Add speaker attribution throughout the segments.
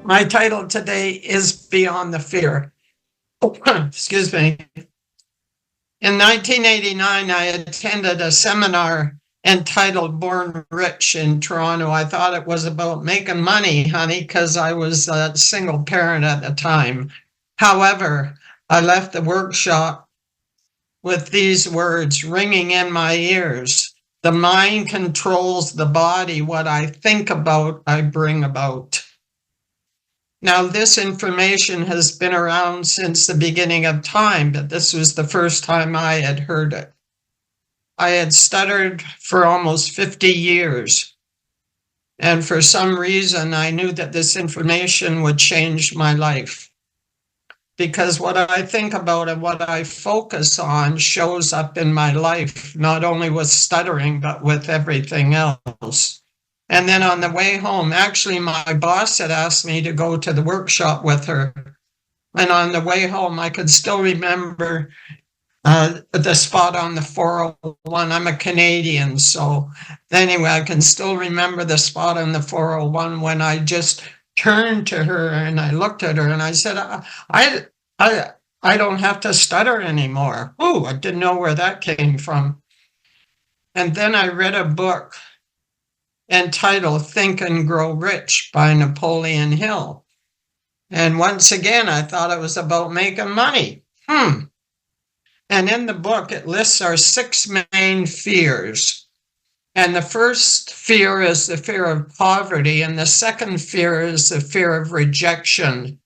Speaker 1: My title today is Beyond the Fear. Excuse me. In 1989, I attended a seminar entitled Born Rich in Toronto. I thought it was about making money, honey, because I was a single parent at the time. However, I left the workshop with these words ringing in my ears. The mind controls the body. What I think about, I bring about. Now, this information has been around since the beginning of time, but this was the first time I had heard it. I had stuttered for almost 50 years. And for some reason, I knew that this information would change my life. Because what I think about and what I focus on shows up in my life, not only with stuttering, but with everything else. And then on the way home, actually, my boss had asked me to go to the workshop with her. And on the way home, I could still remember the spot on the 401. I'm a Canadian, so anyway, I can still remember the spot on the 401 when I just turned to her and I looked at her and I said, I don't have to stutter anymore. Oh, I didn't know where that came from. And then I read a book entitled Think and Grow Rich by Napoleon Hill. And once again, I thought it was about making money. And in the book, it lists our 6 main fears. And the first fear is the fear of poverty. And the second fear is the fear of rejection.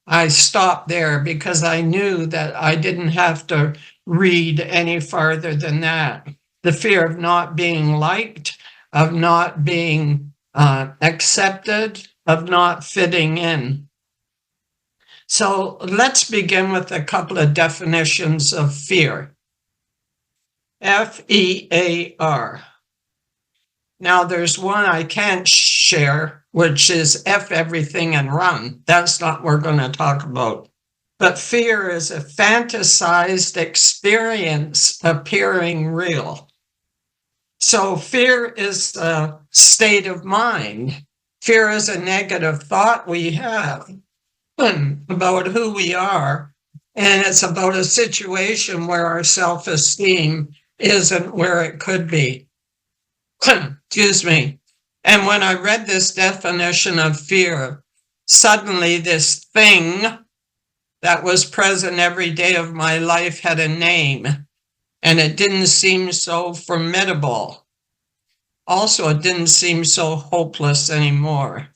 Speaker 1: I stopped there because I knew that I didn't have to read any farther than that. The fear of not being liked, of not being accepted, of not fitting in. So let's begin with a couple of definitions of fear. F-E-A-R. Now there's one I can't share, which is F everything and run. That's not what we're going to talk about. But fear is a fantasized experience appearing real. So fear is a state of mind. Fear is a negative thought we have about who we are. And it's about a situation where our self-esteem isn't where it could be. Excuse me. And when I read this definition of fear, suddenly this thing that was present every day of my life had a name, and it didn't seem so formidable. Also, it didn't seem so hopeless anymore.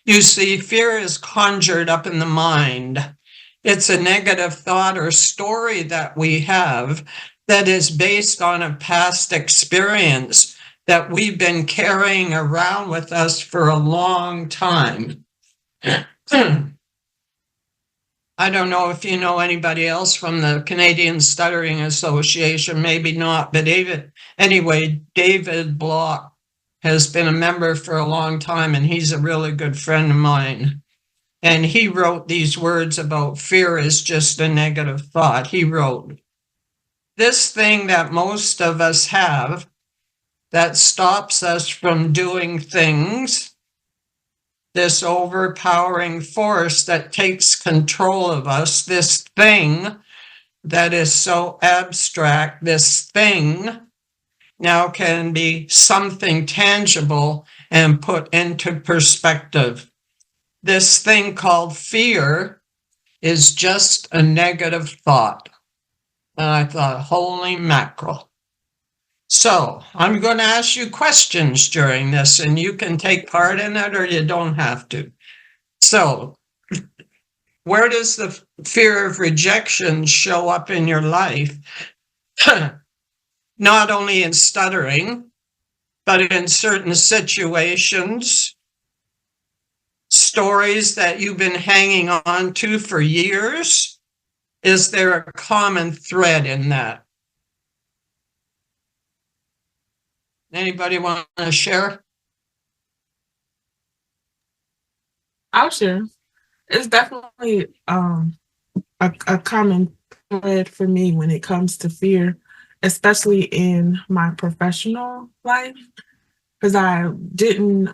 Speaker 1: You see, fear is conjured up in the mind. It's a negative thought or story that we have that is based on a past experience that we've been carrying around with us for a long time. I don't know if you know anybody else from the Canadian Stuttering Association, maybe not, but David Block has been a member for a long time, and he's a really good friend of mine. And he wrote these words about fear is just a negative thought. He wrote, "This thing that most of us have that stops us from doing things, this overpowering force that takes control of us, this thing that is so abstract, this thing now can be something tangible and put into perspective. This thing called fear is just a negative thought." And I thought, holy mackerel. So I'm going to ask you questions during this, and you can take part in it or you don't have to. So where does the fear of rejection show up in your life? Not only in stuttering, but in certain situations, stories that you've been hanging on to for years. Is there a common thread in that? Anybody want to share?
Speaker 2: I'll share. It's definitely a common thread for me when it comes to fear, especially in my professional life. because I didn't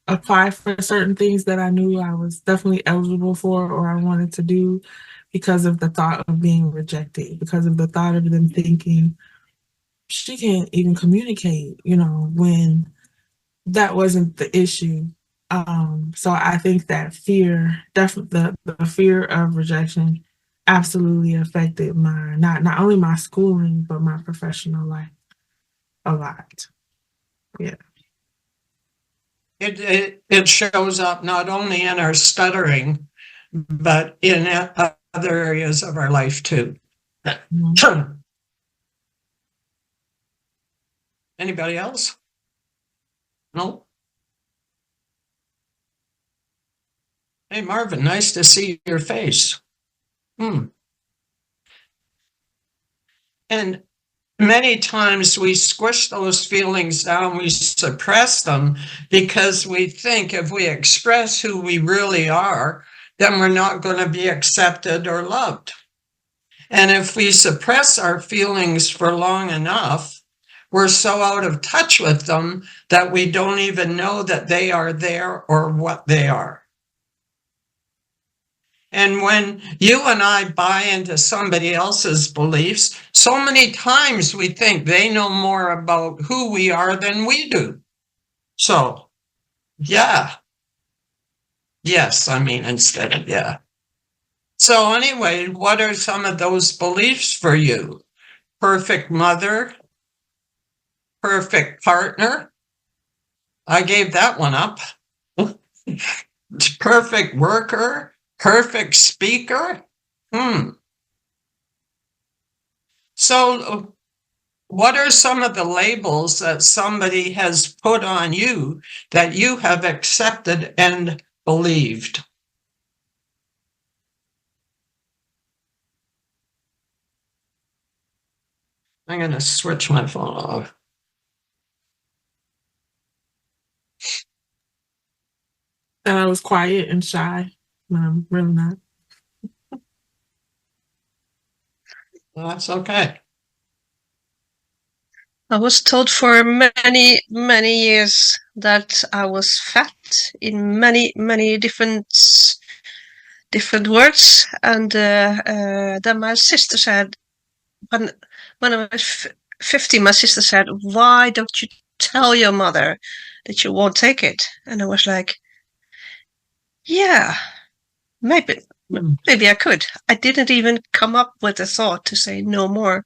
Speaker 2: apply for certain things that I knew I was definitely eligible for or I wanted to do because of the thought of being rejected, because of the thought of them thinking she can't even communicate, when that wasn't the issue. So I think that fear, definitely the fear of rejection absolutely affected my not only my schooling but my professional life a lot. Yeah.
Speaker 1: It shows up not only in our stuttering, but in other areas of our life too.
Speaker 2: Mm-hmm.
Speaker 1: Anybody else? No? Hey, Marvin, nice to see your face. And many times we squish those feelings down, we suppress them because we think if we express who we really are, then we're not going to be accepted or loved. And if we suppress our feelings for long enough, we're so out of touch with them that we don't even know that they are there or what they are. And when you and I buy into somebody else's beliefs, so many times we think they know more about who we are than we do. So, yeah. Yes, I mean, instead of yeah. So anyway, what are some of those beliefs for you? Perfect mother, perfect partner. I gave that one up. Perfect worker, perfect speaker. So what are some of the labels that somebody has put on you that you have accepted and believed? I'm going to switch my phone off.
Speaker 2: That I was quiet and shy when I'm really not.
Speaker 1: Well, that's okay.
Speaker 3: I was told for many, many years that I was fat in many, many different words. And then my sister said, when I was 50, my sister said, why don't you tell your mother that you won't take it? And I was like, yeah, maybe I could. I didn't even come up with a thought to say no more.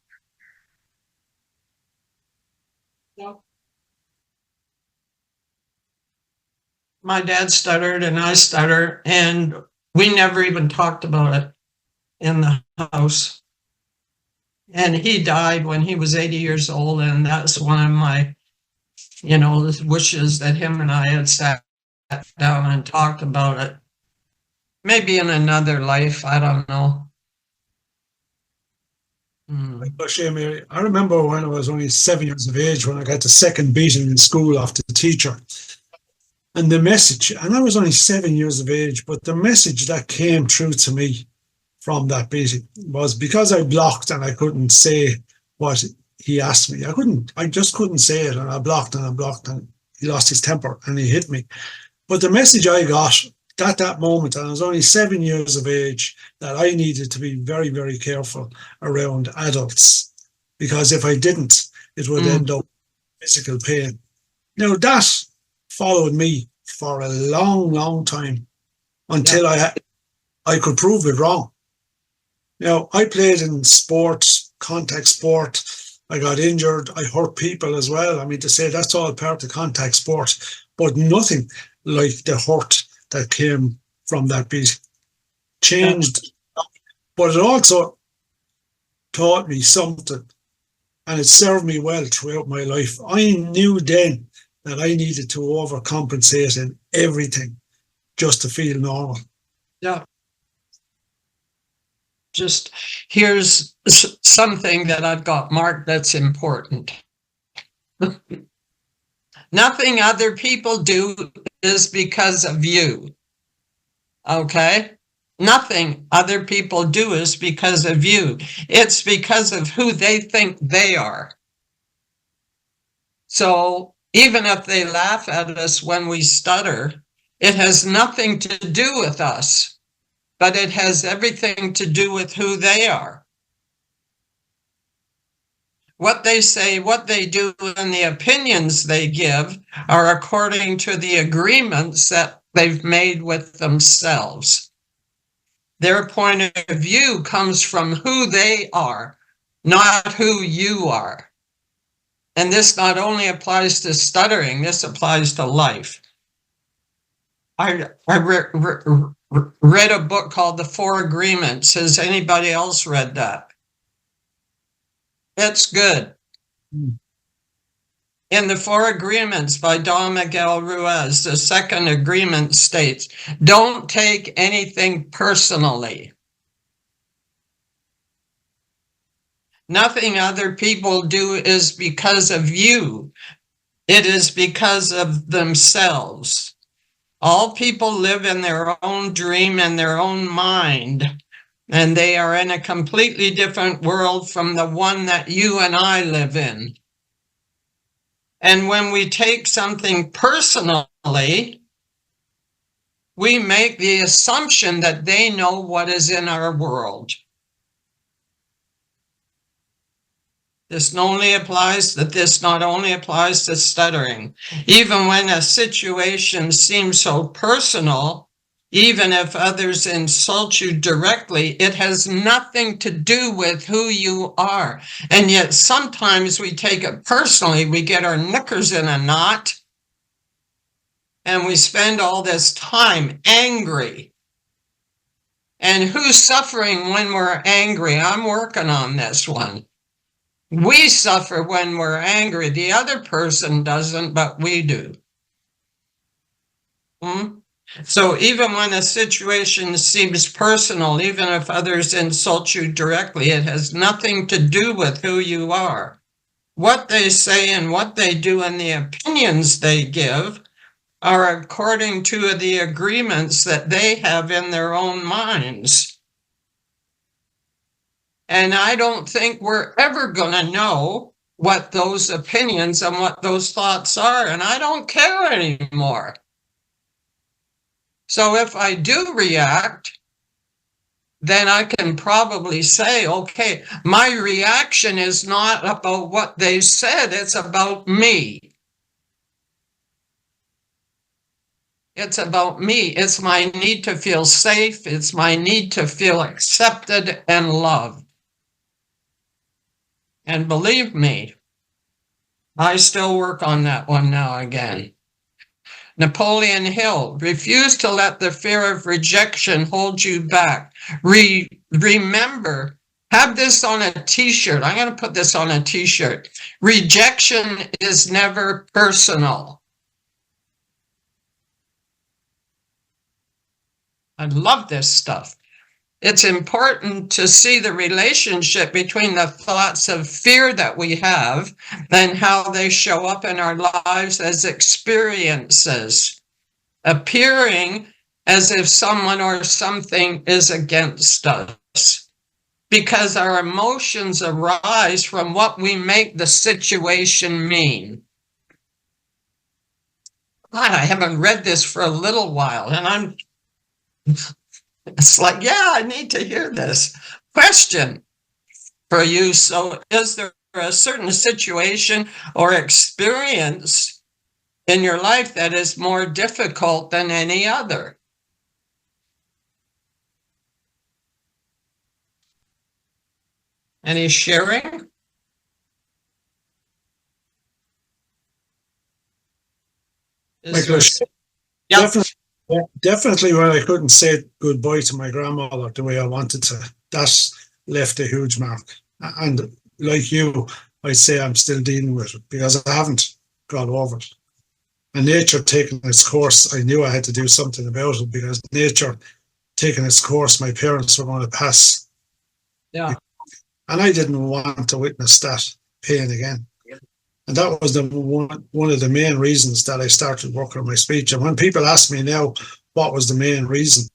Speaker 1: My dad stuttered and I stutter, and we never even talked about it in the house. And he died when he was 80 years old, and that's one of my, wishes that him and I had sat down and talked about it. Maybe in another life, I don't know.
Speaker 4: I remember when I was only 7 years of age when I got the second beating in school after the teacher. And the message, and I was only 7 years of age, but the message that came through to me from that beating was because I blocked and I couldn't say what he asked me. I just couldn't say it, and I blocked and he lost his temper and he hit me. But the message I got at that moment, and I was only 7 years of age, that I needed to be very, very careful around adults, because if I didn't, it would end up physical pain. Now that followed me for a long, long time until I could prove it wrong. Now, I played in sports, contact sport. I got injured. I hurt people as well. I mean, to say that's all part of contact sport, but nothing like the hurt that came from that beat. Changed, but it also taught me something, and it served me well throughout my life. I knew then that I needed to overcompensate in everything just to feel normal.
Speaker 1: Yeah. Just here's something that I've got marked that's important. Nothing other people do is because of you. Okay? Nothing other people do is because of you. It's because of who they think they are. So Even if they laugh at us when we stutter, it has nothing to do with us, but it has everything to do with who they are. What they say, what they do, and the opinions they give are according to the agreements that they've made with themselves. Their point of view comes from who they are, not who you are. And this not only applies to stuttering, this applies to life. I read a book called The Four Agreements. Has anybody else read that? It's good. In The Four Agreements by Don Miguel Ruiz, the second agreement states, don't take anything personally. Nothing other people do is because of you. It is because of themselves. All people live in their own dream and their own mind, and they are in a completely different world from the one that you and I live in. And when we take something personally, we make the assumption that they know what is in our world. This not only applies to stuttering. Even when a situation seems so personal, even if others insult you directly, it has nothing to do with who you are. And yet sometimes we take it personally. We get our knickers in a knot and we spend all this time angry. And who's suffering when we're angry? I'm working on this one. We suffer when we're angry. The other person doesn't, but we do. So even when a situation seems personal, even if others insult you directly, it has nothing to do with who you are. What they say and what they do and the opinions they give are according to the agreements that they have in their own minds. And I don't think we're ever going to know what those opinions and what those thoughts are, and I don't care anymore. So if I do react, then I can probably say, okay, my reaction is not about what they said, it's about me. It's about me. It's my need to feel safe. It's my need to feel accepted and loved. And believe me, I still work on that one now again. Napoleon Hill, refuse to let the fear of rejection hold you back. Remember, have this on a t-shirt. I'm going to put this on a t-shirt. Rejection is never personal. I love this stuff. It's important to see the relationship between the thoughts of fear that we have and how they show up in our lives as experiences, appearing as if someone or something is against us, because our emotions arise from what we make the situation mean. God, I haven't read this for a little while, and it's like, yeah, I need to hear this. Question for you. So is there a certain situation or experience in your life that is more difficult than any other? Any sharing?
Speaker 4: Definitely when I couldn't say goodbye to my grandmother the way I wanted to. That left a huge mark. And like you, I'd say I'm still dealing with it because I haven't got over it. And nature taking its course, I knew I had to do something about it because nature taking its course, my parents were going to pass.
Speaker 1: Yeah.
Speaker 4: And I didn't want to witness that pain again. And that was one of the main reasons that I started working on my speech. And when people ask me now, what was the main reason?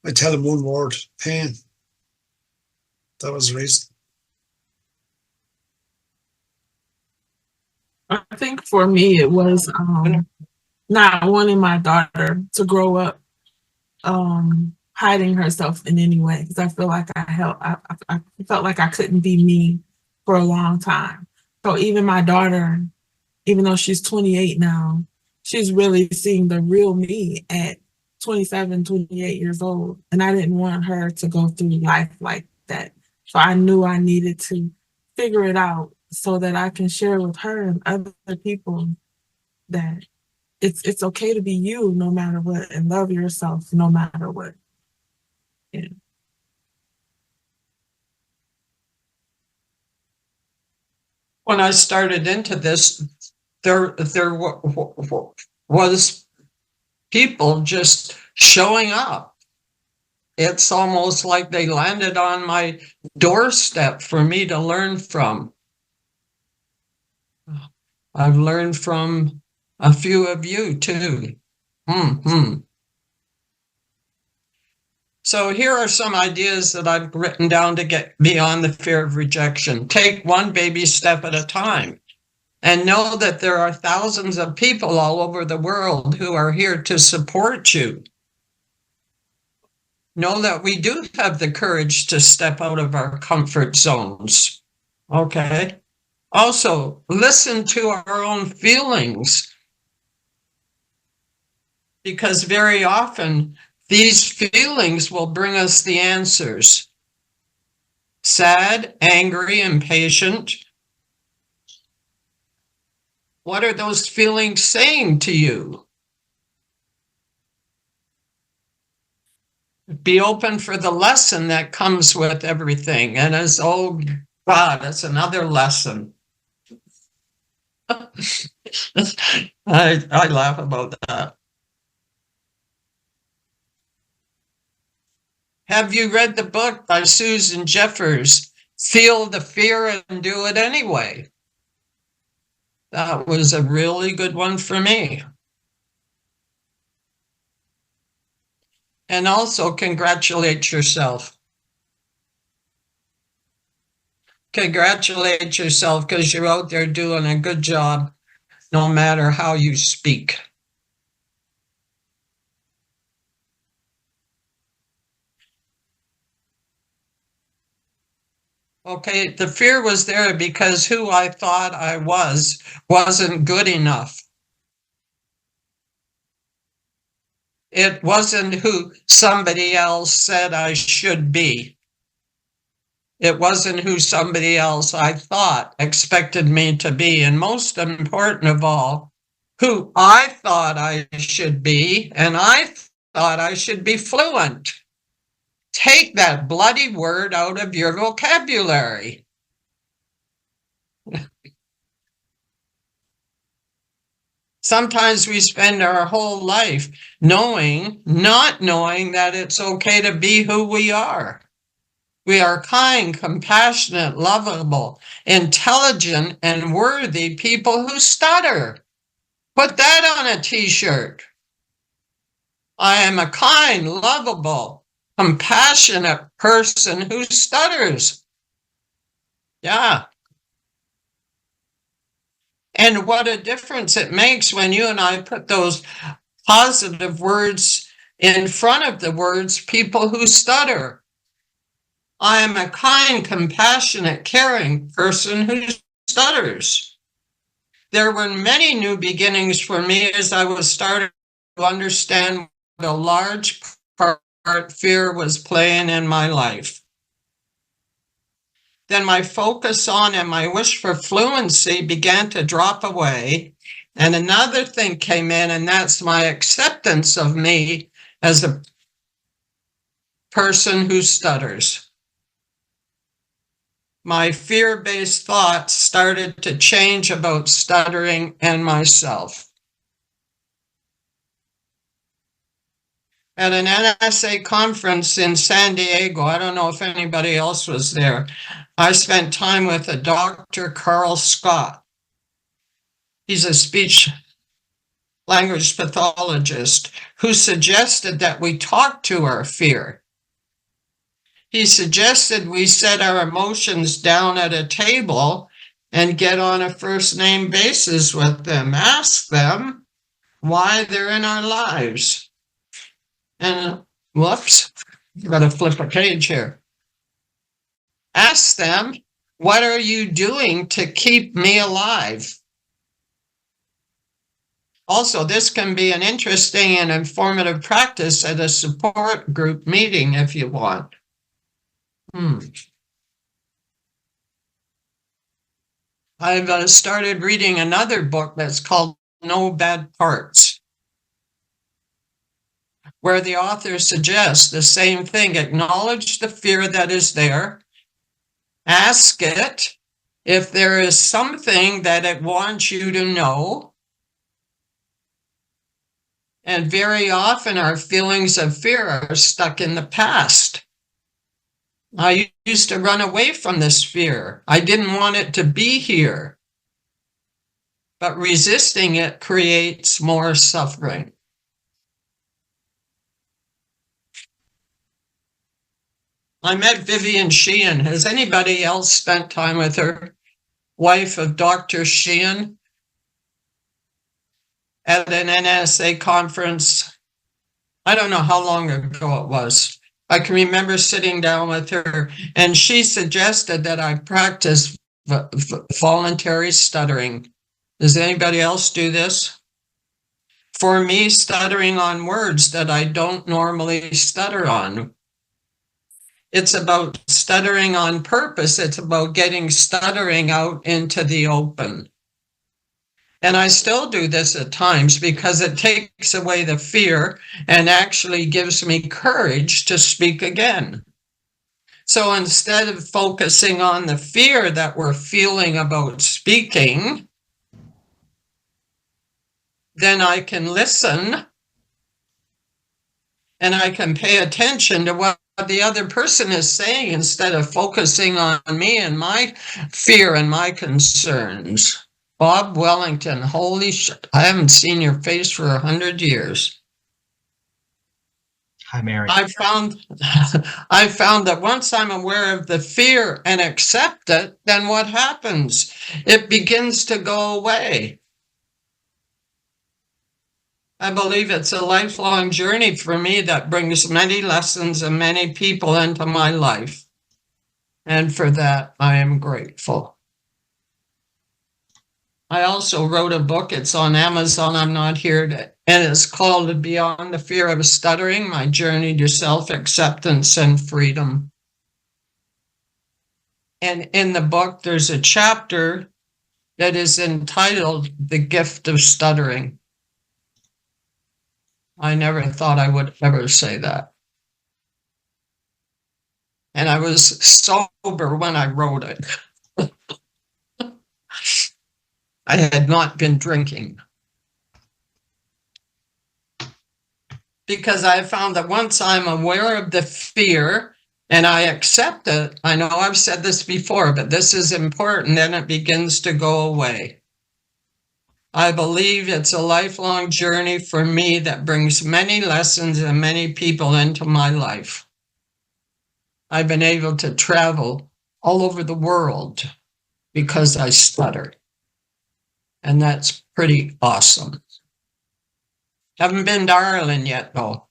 Speaker 4: I tell them one word, pain. That was the reason.
Speaker 2: I think For me, it was not wanting my daughter to grow up hiding herself in any way, because I feel like I felt like I couldn't be me for a long time. So even my daughter, even though she's 28 now, she's really seeing the real me at 27, 28 years old. And I didn't want her to go through life like that. So I knew I needed to figure it out so that I can share with her and other people that it's okay to be you no matter what, and love yourself no matter what. Yeah.
Speaker 1: When I started into this, there was people just showing up. It's almost like they landed on my doorstep for me to learn from. I've learned from a few of you too. So here are some ideas that I've written down to get beyond the fear of rejection. Take one baby step at a time, and know that there are thousands of people all over the world who are here to support you. Know that we do have the courage to step out of our comfort zones. Okay? Also, listen to our own feelings, because very often these feelings will bring us the answers. Sad, angry, impatient. What are those feelings saying to you? Be open for the lesson that comes with everything. And as, oh God, it's another lesson. I laugh about that. Have you read the book by Susan Jeffers, Feel the Fear and Do It Anyway? That was a really good one for me. And also congratulate yourself. Congratulate yourself because you're out there doing a good job, no matter how you speak. Okay, the fear was there because who I thought I wasn't good enough. It wasn't who somebody else said I should be. It wasn't who somebody else I thought expected me to be. And most important of all, who I thought I should be, and I thought I should be fluent. Take that bloody word out of your vocabulary. Sometimes we spend our whole life not knowing that it's okay to be who we are. We are kind, compassionate, lovable, intelligent, and worthy people who stutter. Put that on a t-shirt. I am a kind, lovable, compassionate person who stutters. Yeah. And what a difference it makes when you and I put those positive words in front of the words people who stutter. I am a kind, compassionate, caring person who stutters. There were many new beginnings for me as I was starting to understand what a large part fear was playing in my life. Then my focus on and my wish for fluency began to drop away. And another thing came in, and that's my acceptance of me as a person who stutters. My fear-based thoughts started to change about stuttering and myself. At an NSA conference in San Diego, I don't know if anybody else was there, I spent time with a Dr. Carl Scott. He's a speech language pathologist who suggested that we talk to our fear. He suggested we set our emotions down at a table and get on a first name basis with them. Ask them why they're in our lives. And whoops, got to flip a page here. Ask them, what are you doing to keep me alive? Also, this can be an interesting and informative practice at a support group meeting if you want. I've started reading another book that's called No Bad Parts, where the author suggests the same thing. Acknowledge the fear that is there. Ask it if there is something that it wants you to know. And very often our feelings of fear are stuck in the past. I used to run away from this fear. I didn't want it to be here. But resisting it creates more suffering. I met Vivian Sheehan. Has anybody else spent time with her? Wife of Dr. Sheehan at an NSA conference. I don't know how long ago it was. I can remember sitting down with her, and she suggested that I practice voluntary stuttering. Does anybody else do this? For me, stuttering on words that I don't normally stutter on. It's about stuttering on purpose. It's about getting stuttering out into the open. And I still do this at times because it takes away the fear and actually gives me courage to speak again. So instead of focusing on the fear that we're feeling about speaking, then I can listen and I can pay attention to what the other person is saying instead of focusing on me and my fear and my concerns. Bob Wellington, holy shit, I haven't seen your face for 100 years.
Speaker 5: Hi, Mary.
Speaker 1: I found that once I'm aware of the fear and accept it, then what happens? It begins to go away. I believe it's a lifelong journey for me that brings many lessons and many people into my life. And for that, I am grateful. I also wrote a book. It's on Amazon. I'm not here to, and it's called Beyond the Fear of Stuttering, My Journey to Self-Acceptance and Freedom. And in the book, there's a chapter that is entitled The Gift of Stuttering. I never thought I would ever say that. And I was sober when I wrote it. I had not been drinking. Because I found that once I'm aware of the fear and I accept it, I know I've said this before, but this is important, then it begins to go away. I believe it's a lifelong journey for me that brings many lessons and many people into my life. I've been able to travel all over the world because I stutter. And that's pretty awesome. Haven't been to Ireland yet, though.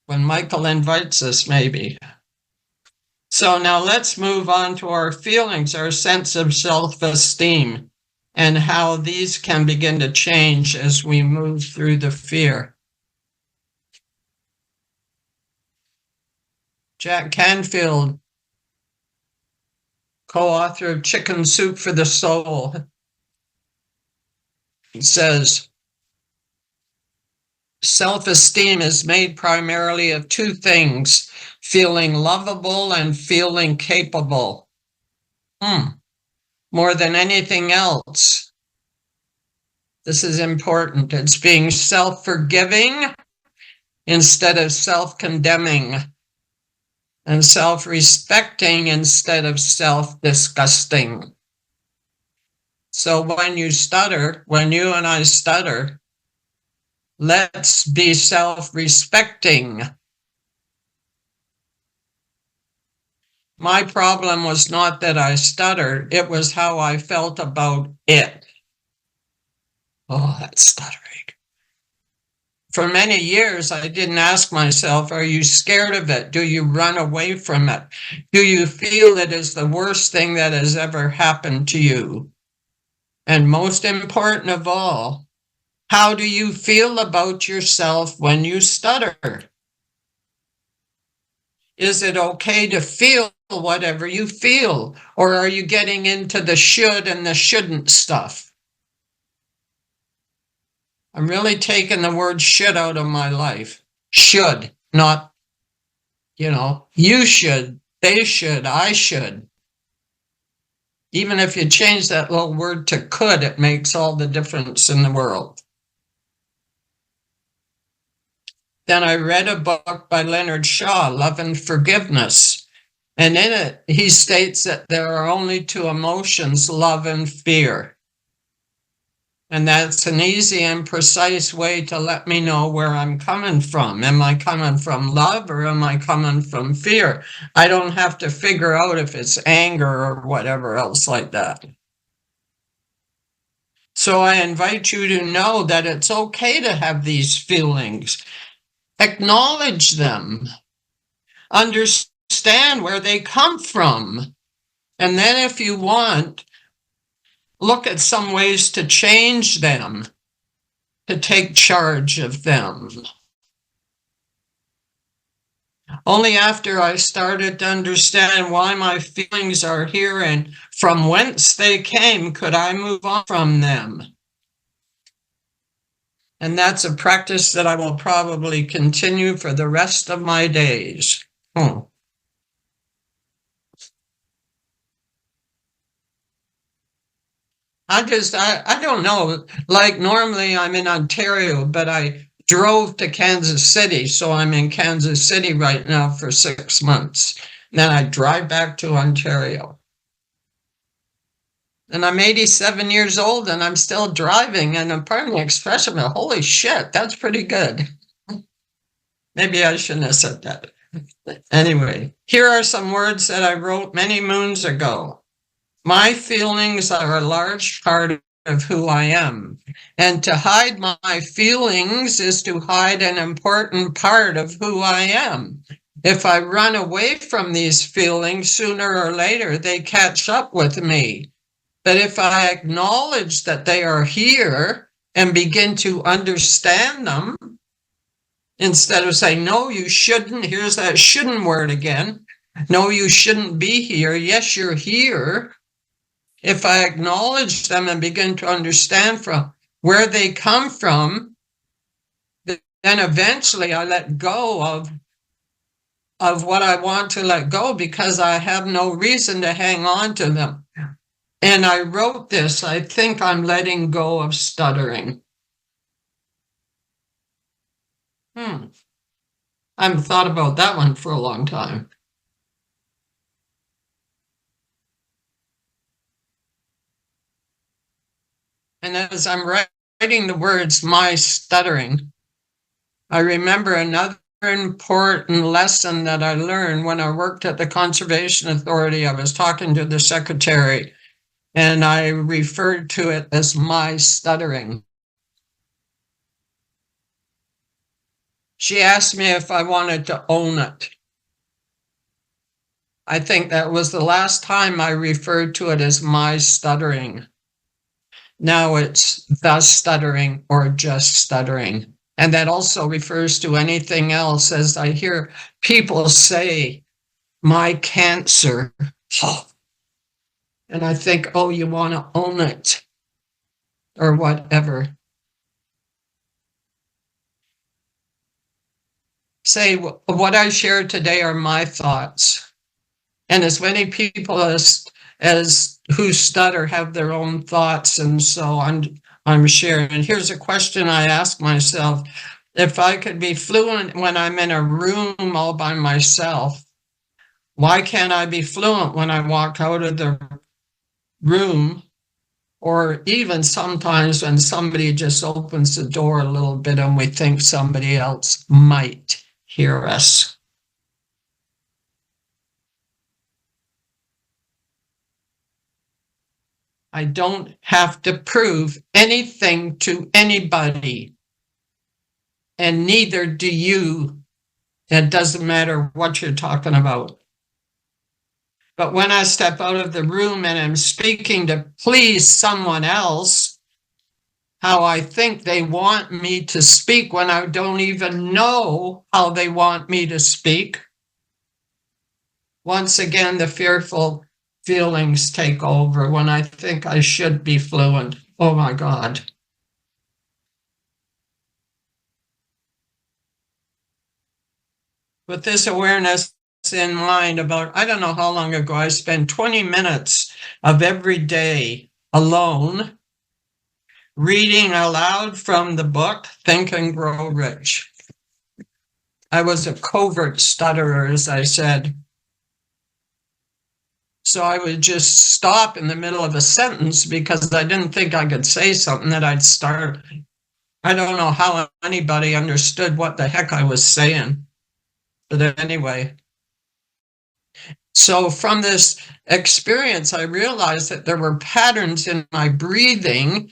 Speaker 1: When Michael invites us, maybe. So now let's move on to our feelings, our sense of self-esteem, and how these can begin to change as we move through the fear. Jack Canfield, co-author of Chicken Soup for the Soul, says, self-esteem is made primarily of two things, feeling lovable and feeling capable. More than anything else, this is important. It's being self-forgiving instead of self-condemning, and self-respecting instead of self-disgusting. So when you stutter, when you and I stutter, let's be self-respecting. My problem was not that I stuttered, it was how I felt about it. Oh, that's stuttering. For many years, I didn't ask myself, are you scared of it? Do you run away from it? Do you feel it is the worst thing that has ever happened to you? And most important of all, how do you feel about yourself when you stutter? Is it okay to feel whatever you feel? Or are you getting into the should and the shouldn't stuff? I'm really taking the word should out of my life. Should, not, you should, they should, I should. Even if you change that little word to could, it makes all the difference in the world. Then I read a book by Leonard Shaw, Love and Forgiveness. And in it, he states that there are only two emotions, love and fear. And that's an easy and precise way to let me know where I'm coming from. Am I coming from love or am I coming from fear? I don't have to figure out if it's anger or whatever else like that. So I invite you to know that it's okay to have these feelings. Acknowledge them. Understand where they come from. And then if you want, look at some ways to change them, to take charge of them. Only after I started to understand why my feelings are here and from whence they came could I move on from them. And that's a practice that I will probably continue for the rest of my days. I don't know, like normally I'm in Ontario, but I drove to Kansas City. So I'm in Kansas City right now for 6 months. Then I drive back to Ontario. And I'm 87 years old and I'm still driving. And pardon the expression, holy shit, that's pretty good. Maybe I shouldn't have said that. Anyway, here are some words that I wrote many moons ago. My feelings are a large part of who I am. And to hide my feelings is to hide an important part of who I am. If I run away from these feelings, sooner or later, they catch up with me. But if I acknowledge that they are here and begin to understand them, instead of saying, no, you shouldn't, here's that shouldn't word again. No, you shouldn't be here. Yes, you're here. If I acknowledge them and begin to understand from where they come from, then eventually I let go of what I want to let go because I have no reason to hang on to them. And I wrote this, I think I'm letting go of stuttering. I haven't thought about that one for a long time. And as I'm writing the words, my stuttering, I remember another important lesson that I learned when I worked at the Conservation Authority. I was talking to the secretary and I referred to it as my stuttering. She asked me if I wanted to own it. I think that was the last time I referred to it as my stuttering. Now it's the stuttering or just stuttering. And that also refers to anything else, as I hear people say, my cancer. And I think, oh, you want to own it or whatever. Say, what I share today are my thoughts. And as many people as who stutter have their own thoughts, and so I'm sharing. And here's a question I ask myself. If I could be fluent when I'm in a room all by myself, why can't I be fluent when I walk out of the room, or even sometimes when somebody just opens the door a little bit and we think somebody else might hear us? I don't have to prove anything to anybody. And neither do you. It doesn't matter what you're talking about. But when I step out of the room and I'm speaking to please someone else, how I think they want me to speak when I don't even know how they want me to speak, once again, the fearful feelings take over when I think I should be fluent. Oh my God. With this awareness in mind, about, I don't know how long ago, I spent 20 minutes of every day alone reading aloud from the book, Think and Grow Rich. I was a covert stutterer, as I said. So I would just stop in the middle of a sentence because I didn't think I could say something that I'd start. I don't know how anybody understood what the heck I was saying. But anyway. So from this experience, I realized that there were patterns in my breathing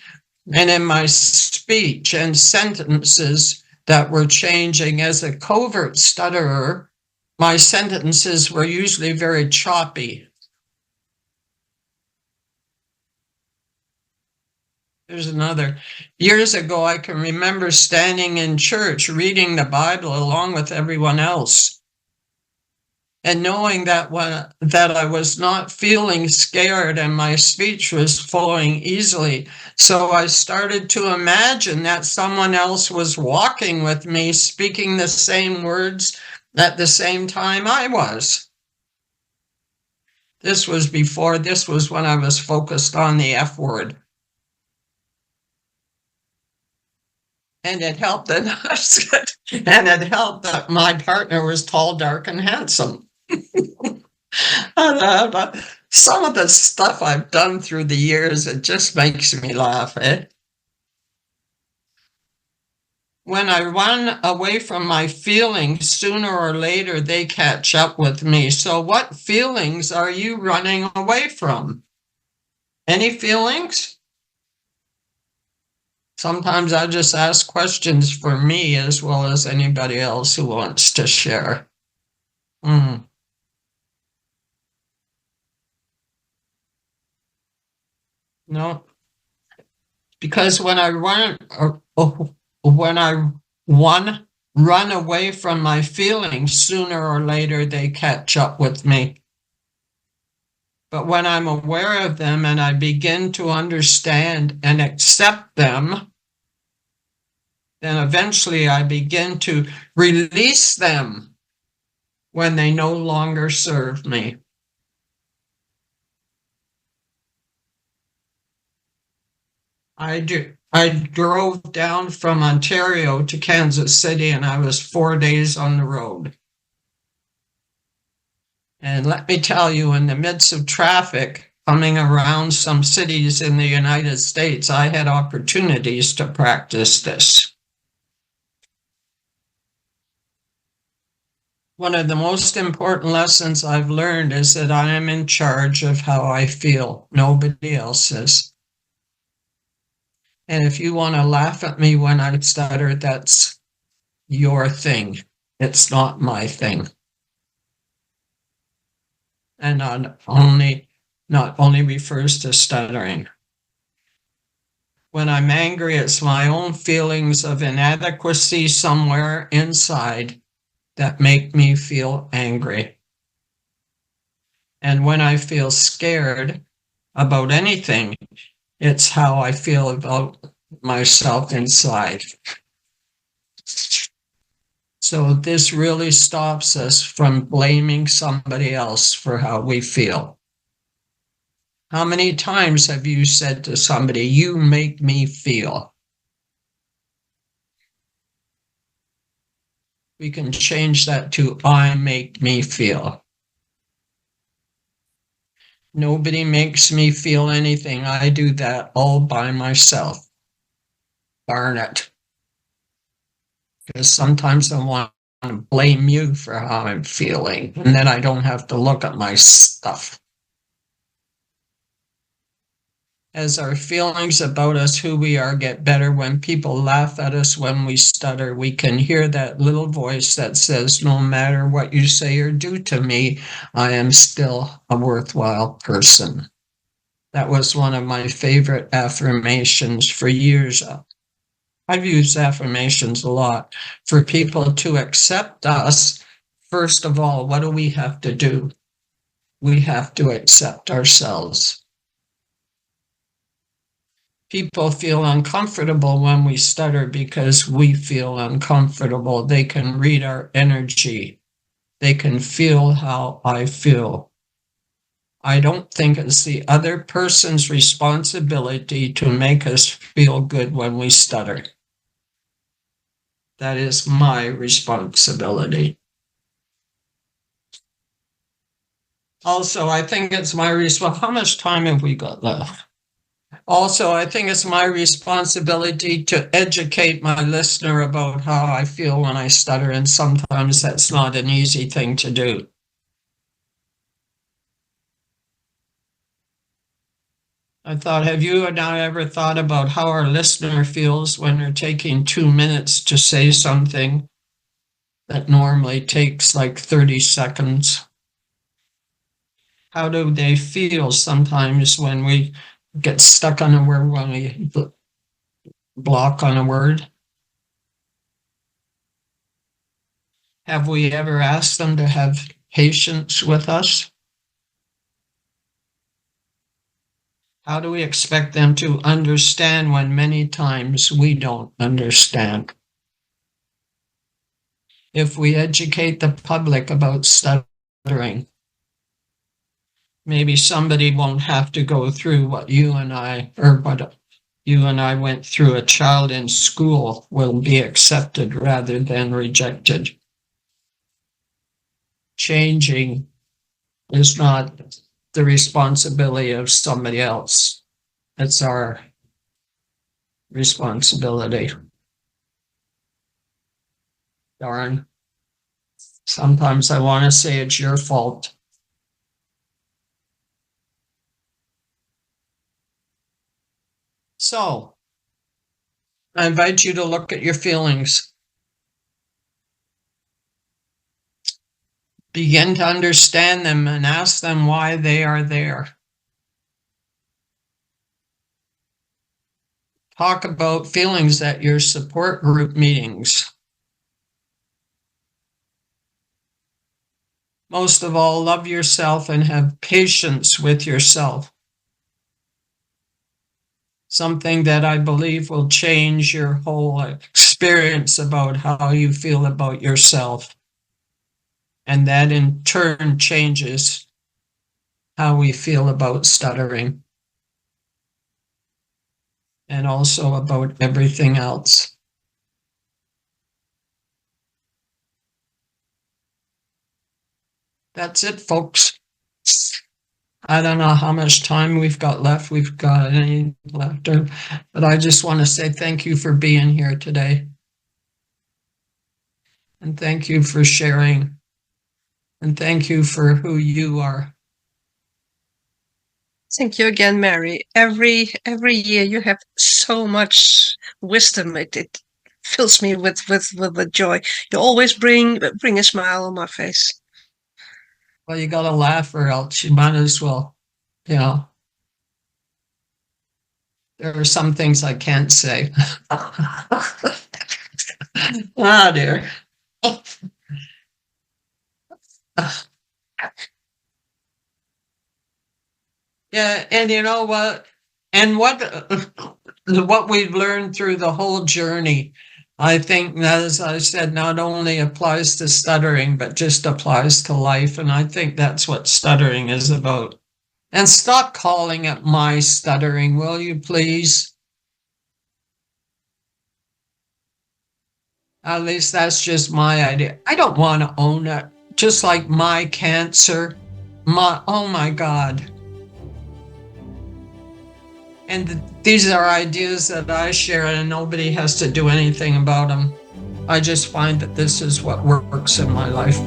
Speaker 1: and in my speech and sentences that were changing. As a covert stutterer, my sentences were usually very choppy. There's another. Years ago, I can remember standing in church reading the Bible along with everyone else, and knowing that I was not feeling scared and my speech was flowing easily. So I started to imagine that someone else was walking with me, speaking the same words at the same time I was. This was when I was focused on the F word. And it helped that my partner was tall, dark, and handsome. Some of the stuff I've done through the years, it just makes me laugh, eh? When I run away from my feelings, sooner or later they catch up with me. So what feelings are you running away from? Any feelings? Sometimes I just ask questions for me as well as anybody else who wants to share. No, because when I run away from my feelings, sooner or later they catch up with me. But when I'm aware of them and I begin to understand and accept them, then eventually I begin to release them when they no longer serve me. I drove down from Ontario to Kansas City, and I was 4 days on the road. And let me tell you, in the midst of traffic coming around some cities in the United States, I had opportunities to practice this. One of the most important lessons I've learned is that I am in charge of how I feel. Nobody else is. And if you want to laugh at me when I stutter, that's your thing. It's not my thing. And not only refers to stuttering. When I'm angry, it's my own feelings of inadequacy somewhere inside that make me feel angry. And when I feel scared about anything, it's how I feel about myself inside. So this really stops us from blaming somebody else for how we feel. How many times have you said to somebody, "You make me feel"? We can change that to "I make me feel." Nobody makes me feel anything. I do that all by myself. Darn it. Because sometimes I want to blame you for how I'm feeling, and then I don't have to look at my stuff. As our feelings about us, who we are, get better, when people laugh at us when we stutter, we can hear that little voice that says, no matter what you say or do to me, I am still a worthwhile person. That was one of my favorite affirmations for years. I've used affirmations a lot. For people to accept us, first of all, what do we have to do? We have to accept ourselves. People feel uncomfortable when we stutter because we feel uncomfortable. They can read our energy. They can feel how I feel. I don't think it's the other person's responsibility to make us feel good when we stutter. That is my responsibility. Also, I think it's my responsibility. How much time have we got left? Also, I think it's my responsibility to educate my listener about how I feel when I stutter, and sometimes that's not an easy thing to do. I thought, have you and I ever thought about how our listener feels when they're taking 2 minutes to say something that normally takes like 30 seconds? How do they feel sometimes when we get stuck on a word, when we block on a word? Have we ever asked them to have patience with us? How do we expect them to understand when many times we don't understand? If we educate the public about stuttering, maybe somebody won't have to go through what you and I went through. A child in school will be accepted rather than rejected. Changing is not the responsibility of somebody else. It's our responsibility. Darn. Sometimes I want to say it's your fault. So, I invite you to look at your feelings. Begin to understand them and ask them why they are there. Talk about feelings at your support group meetings. Most of all, love yourself and have patience with yourself. Something that I believe will change your whole experience about how you feel about yourself. And that in turn changes how we feel about stuttering. And also about everything else. That's it, folks. I don't know how much time we've got left. We've got any left, but I just want to say thank you for being here today. And thank you for sharing. And thank you for who you are.
Speaker 3: Thank you again, Mary. Every year you have so much wisdom. It fills me with joy. You always bring a smile on my face.
Speaker 1: Well, you got to laugh or else you might as well, there are some things I can't say. Ah, dear. Yeah, and you know what? And what we've learned through the whole journey, I think, as I said, not only applies to stuttering, but just applies to life. And I think that's what stuttering is about. And stop calling it my stuttering, will you please? At least that's just my idea. I don't want to own it. Just like my cancer. Oh my God. And these are ideas that I share and nobody has to do anything about them. I just find that this is what works in my life.